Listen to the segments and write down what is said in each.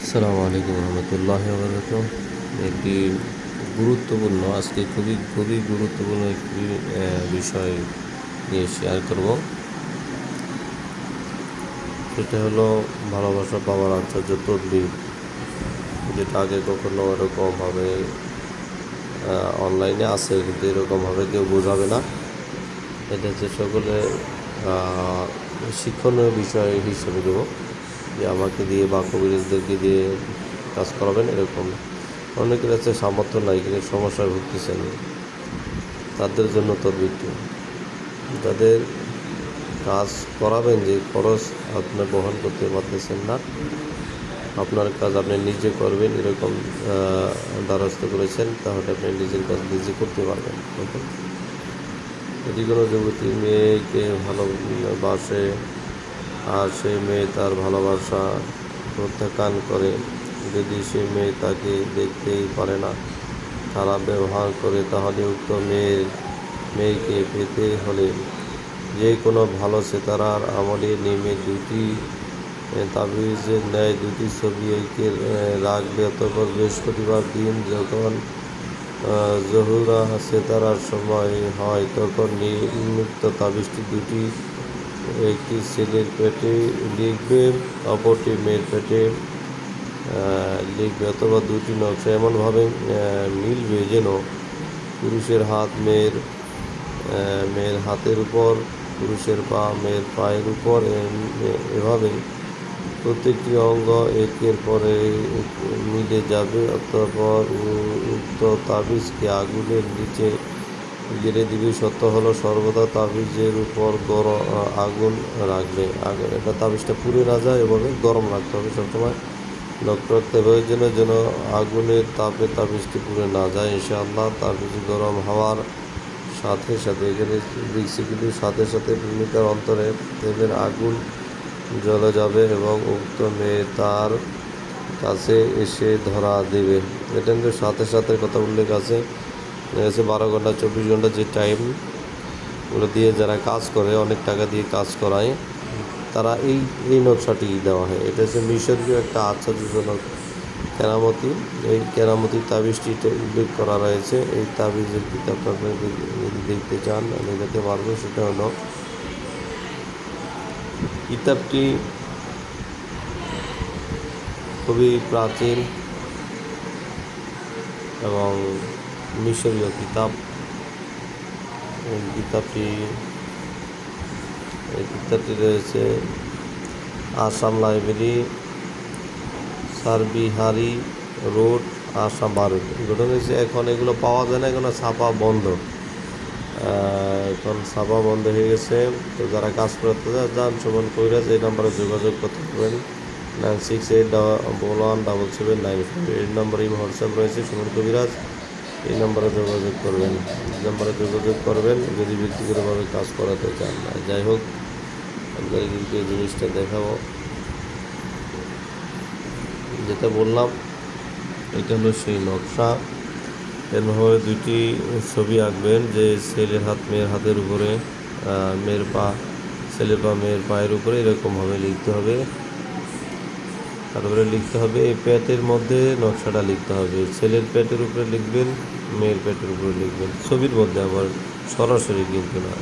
আসসালামু আলাইকুম রহমতুল্লাহ বারাকাতুহু। একটি গুরুত্বপূর্ণ আজকে খুবই গুরুত্বপূর্ণ একটি বিষয় নিয়ে শেয়ার করব। সেটা হলো ভালোবাসা পাওয়ার আচার্য তদবির, যেটা আগে কখনো এরকমভাবে অনলাইনে আছে, কিন্তু এরকমভাবে কেউ বোঝাবে না। এটা হচ্ছে সকলে শিক্ষণীয় বিষয় হিসেবে দেবো, যে আমাকে দিয়ে বা কবিরাজদেরকে দিয়ে কাজ করাবেন এরকম। অনেকের আছে সামর্থ্য নাই, কিন্তু সমস্যায় ভুগতেছেন, তাদের জন্য তদবিরটি। যাদের কাজ করাবেন, যে খরচ আপনি বহন করতে পারতেছেন না, আপনার কাজ আপনি নিজে করবেন এরকম দ্বারস্থ করেছেন, তাহলে আপনি নিজের কাজ নিজে করতে পারবেন। যদি কোনো যুবতী মেয়েকে ভালোবাসে আর সেই মেয়ে তার ভালোবাসা প্রত্যাখ্যান করে, যদি সে মেয়ে তাকে দেখতেই পারে না, খারাপ ব্যবহার করে, তাহলে উক্ত মেয়েকে পেতে হলে যে কোনো ভালো সেতারার আমলে নেমে দুটি তাবিজের ন্যায় দুটি ছবি এঁকে রাখবে। অতঃপর বৃহস্পতিবার দিন যখন জহুরা সেতারার সময় হয়, তখন নিম্নোক্ত তাবিজটি দুটি একটি ছেলের পেটে লিখবে, অপরটি মেয়ের পেটে লিখবে, অথবা দুটি নকশা এমনভাবে মিলবে যেন পুরুষের হাত মেয়ের হাতের উপর, পুরুষের পা মেয়ের পায়ের উপর, এভাবে প্রত্যেকটি অঙ্গ একের পরে মিলে যাবে। অতঃপর উক্ত তাবিজকে আগুনের নিচে গেড়ে দিবে। সত্য হলো সর্বদা তাবিজের উপর আগুন রাখবে। এটা তাবিজটা পুড়ে না যায়, এভাবে গরম রাখতে হবে সবসময়। লক্ষ্য রাখতে হবে যেন আগুনের তাপে তাবিজটি পুড়ে না যায়। ইনশাআল্লাহ তাবিজ গরম হওয়ার সাথে সাথে, এখানে দেখছি কিন্তু সাথে সাথে ভূমিকার অন্তরে দেবের আগুন জ্বলে যাবে এবং উক্ত মেয়ে তার কাছে এসে ধরা দেবে। এটা কিন্তু সাথে সাথে কথা উল্লেখ আছে। 12 ঘন্টা 24 ঘন্টা যে টাইম ওগুলো দিয়ে যারা কাজ করে, অনেক টাকা দিয়ে কাজ করায়, তারা এই নকশাটি দেওয়া হয়। এটা হচ্ছে মিশরীয় একটা আশ্চর্যজনক কেরামতি। এই কেরামতি তাবিজটি উল্লেখ করা রয়েছে। এই তাবিজের কিতাবটা আপনি যদি দেখতে চান আমি দেখতে পারবো। সেটা হলো, কিতাবটি খুবই প্রাচীন এবং মিশরীয় কিতাব। এই কিতাবটি রয়েছে আসাম লাইব্রেরি, সারবিহারি রোড, আসাম, ভারত। ঘটনা হয়েছে এখন এগুলো পাওয়া যায় না, এগুলো ছাপা বন্ধ। এখন ছাপা বন্ধ হয়ে গেছে। তো যারা কাজ করতে যান, সুমন কবিরাজ এই নাম্বারে যোগাযোগ করতে পারবেন। 9681177795। এই নম্বরে হোয়াটসঅ্যাপ রয়েছে, সুমন কবিরাজ। এই নম্বরে যোগাযোগ করবেন যদি ব্যক্তিগতভাবে কাজ করাতে চান। যাই হোক, আপনাদের কিন্তু এই জিনিসটা দেখাবো। যেটা বললাম, এটা হলো সেই নকশা। এরভাবে দুটি ছবি আঁকবেন, যে ছেলের হাত মেয়ের হাতের উপরে, মেয়ের পা ছেলের পা মেয়ের পায়ের উপরে, এরকমভাবে লিখতে হবে। তারপরে লিখতে হবে এই পেটের মধ্যে নকশাটা লিখতে হবে। ছেলের পেটের উপরে লিখবেন, মেয়ের পেটের উপরে লিখবেন, ছবির মধ্যে, আবার সরাসরি কিন্তু না।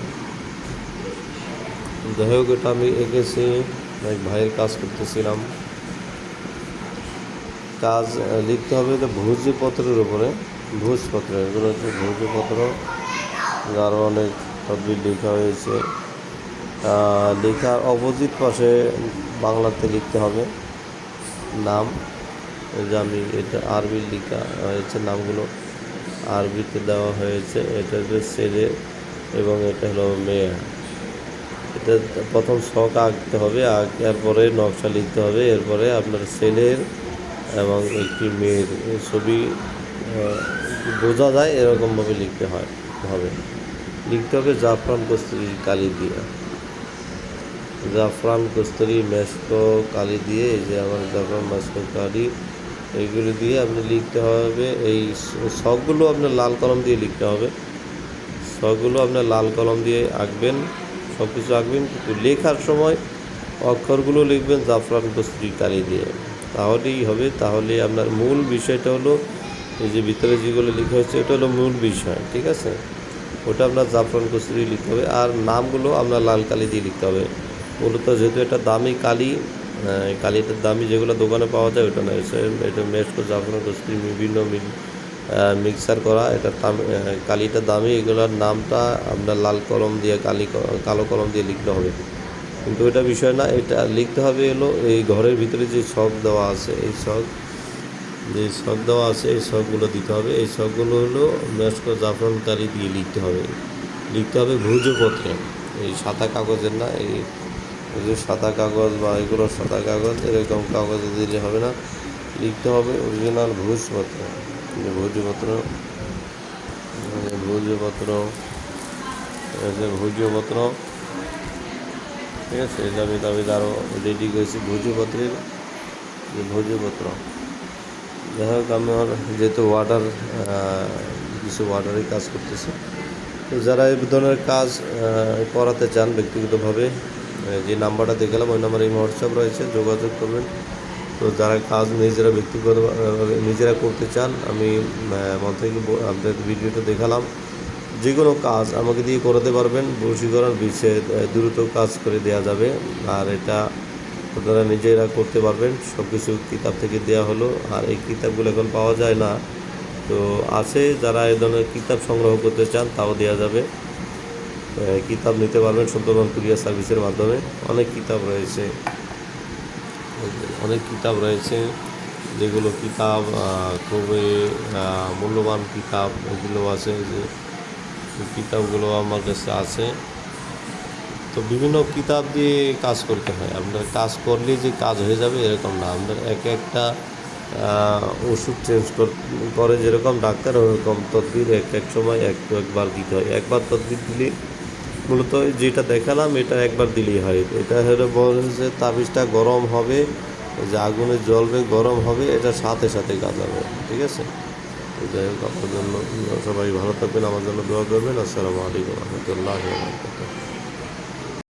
যাই হোক, এটা আমি এঁকেছি, এক ভাইয়ের কাজ করতেছিলাম। কাজ লিখতে হবে এটা ভোজপত্রের উপরে, ভোজপত্র, এগুলো হচ্ছে ভোজপত্র, আরও অনেক তদবির লেখা হয়েছে। লেখার অপোজিট পাশে বাংলাতে লিখতে হবে নাম। যে আমি এটা আরবি লেখা হয়েছে, নামগুলো আরবিতে দেওয়া হয়েছে। এটা হচ্ছে ছেলে এবং এটা হলো মেয়ে। এটা প্রথম ছক আঁকতে হবে, আঁকার পরে নকশা লিখতে হবে। এরপরে আপনার ছেলের এবং একটি মেয়ের ছবি বোঝা যায় এরকমভাবে লিখতে হবে। জাফরান কস্তুরি কালি দিয়ে, জাফরান কস্তুরি মেশকো কালি দিয়ে, এই যে আমার জাফরান মেশকো কালি, এইগুলো দিয়ে আপনি লিখতে হবে। এই ছকগুলো আপনার লাল কলম দিয়ে লিখতে হবে। ছকগুলো আপনার লাল কলম দিয়ে আঁকবেন, সব কিছু আঁকবেন, কিন্তু লেখার সময় অক্ষরগুলো লিখবেন জাফরান কস্তুরি কালি দিয়ে। তাহলেই হবে। তাহলে আপনার মূল বিষয়টা হলো এই যে ভিতরে যেগুলো লেখা হচ্ছে এটা হলো মূল বিষয়, ঠিক আছে? ওটা আপনার জাফরান কসুরি লিখতে হবে, আর নামগুলো আপনার লাল কালি দিয়ে লিখতে হবে। মূলত যেহেতু এটা দামি কালি, কালিটার দামি যেগুলো দোকানে পাওয়া যায় ওটা নয়, এটা মেশকো জাফরান কসুরি বিভিন্ন মিক্সার করা, এটা কালিটা দামি, এগুলোর নামটা আপনার লাল কলম দিয়ে কালো কলম দিয়ে লিখতে হবে। কিন্তু এটা বিষয় না, এটা লিখতে হবে হলো এই ঘরের ভিতরে যে ছক দেওয়া আছে, এই ছক দেওয়া আছে এই ছকগুলো দিতে হবে। এই ছকগুলো হলো মেশকো জাফরান কালি দিয়ে লিখতে হবে ভূজপত্রে, এই সাদা কাগজের না, এই যে সাদা কাগজ বা এগুলো সাদা কাগজ এরকম কাগজে দিলে হবে না, লিখতে হবে অরিজিনাল ভূজপত্র। ভূজপত্র ভূজপত্র ভূজপত্র ঠিক আছে, এটা আমি আরও রেডি করেছি ভূজপত্রের যে ভূজপত্র। যাই হোক, আমার যেহেতু কিছু ওয়ার্ডারের কাজ করতেছে, তো যারা এই ধরনের কাজ করাতে চান ব্যক্তিগতভাবে, যে নাম্বারটা দেখালাম ওই নাম্বারে হোয়াটসঅ্যাপ রয়েছে, যোগাযোগ করবেন। তো যারা কাজ নিজেরা করতে চান, আমি মন থেকে আপনাদের ভিডিওটা দেখালাম, যে কোনো কাজ আমাকে দিয়ে করাতে পারবেন। বশীকরণ বিচ্ছেদ দ্রুত কাজ করে দেওয়া যাবে, আর এটা আপনারা নিজেরা করতে পারবেন। সব কিছু কিতাব থেকে দেওয়া হলো, আর এই কিতাবগুলো এখন পাওয়া যায় না, তো আছে, যারা এই ধরনের কিতাব সংগ্রহ করতে চান তাও দেওয়া যাবে। কিতাব নিতে পারবেন সুন্দরবন কুরিয়ার সার্ভিসের মাধ্যমে। অনেক কিতাব রয়েছে যেগুলো কিতাব খুবই মূল্যবান কিতাব, এগুলো আছে, যে কিতাবগুলো আমার কাছে আছে। তো বিভিন্ন কিতাব দিয়ে কাজ করতে হয়, আপনার কাজ করলেই যে কাজ হয়ে যাবে এরকম না। আপনার একটা ওষুধ চেঞ্জ করে যেরকম ডাক্তার, ওরকম তদবির এক সময় একবার দিতে হয়। একবার তদবির দিলে মূলত যেটা দেখালাম এটা একবার দিলেই হয়। এটা হলো বলে যে তাবিজটা গরম হবে, যে আগুনে জ্বলবে, গরম হবে, এটা সাথে সাথে কাজ হবে, ঠিক আছে? যাই হোক, আপনার জন্য সবাই ভালো থাকবেন, আমার জন্য দোয়া করবেন। আসসালামু আলাইকুম রহমতুল্লাহ।